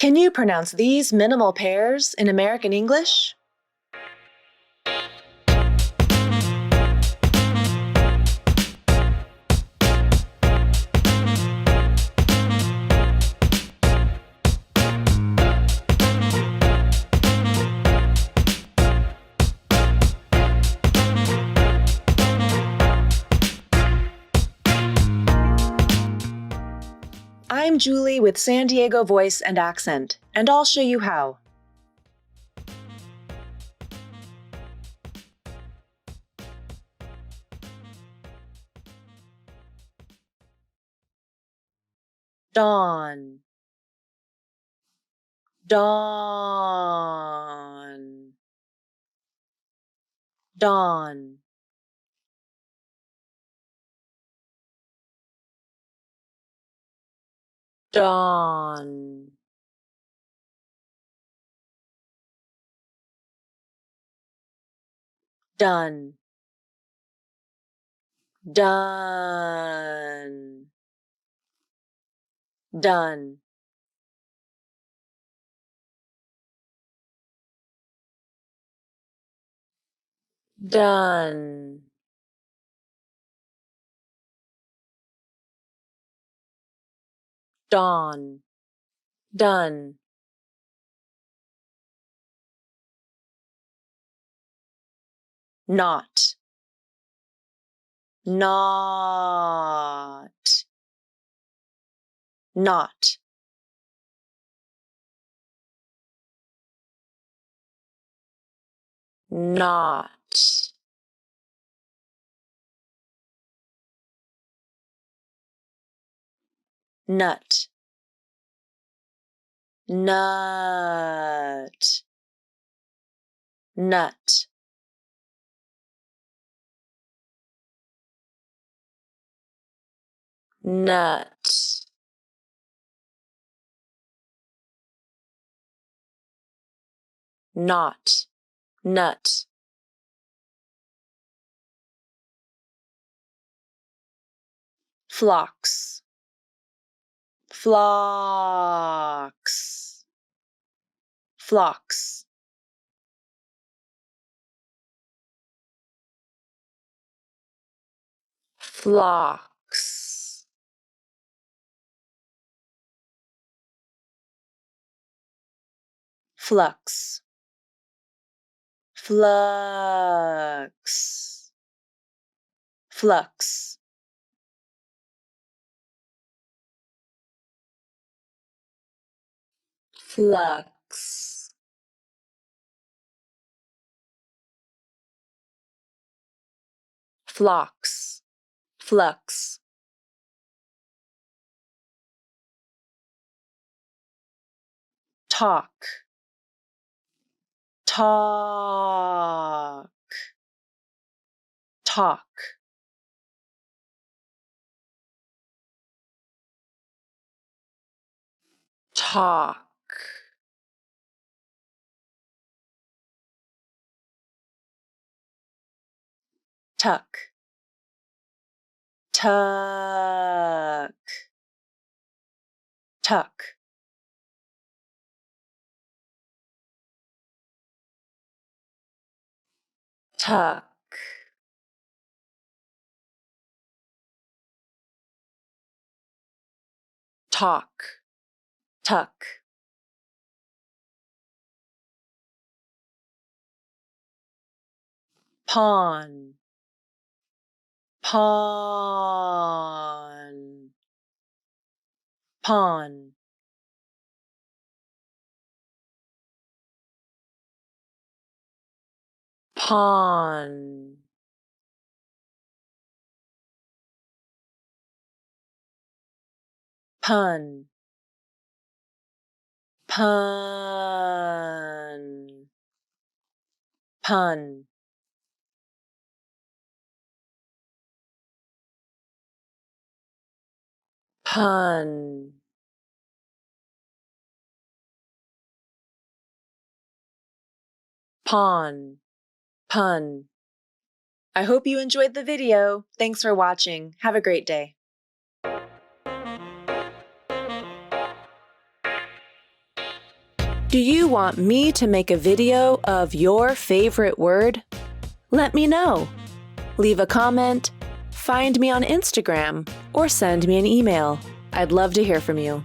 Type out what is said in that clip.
Can you pronounce these minimal pairs in American English? I'm Julie with San Diego Voice and Accent, and I'll show you how. Dawn, dawn, dawn. Dawn, done, done, done. Done, dawn, done. Not, not, not. Not, nut, nut, nut. Nut, not, nut. Flocks, flocks, flocks. Flocks, flux, flux, flux. Flux, flocks, flux. Talk, talk, talk. Talk, tuck, tuck, tuck. Tuck, talk, tuck. Pawn, pawn, pawn. Pawn, pun, pun, pun. Pun, pawn, pun. I hope you enjoyed the video. Thanks for watching. Have a great day. Do you want me to make a video of your favorite word? Let me know. Leave a comment, find me on Instagram, or send me an email. I'd love to hear from you.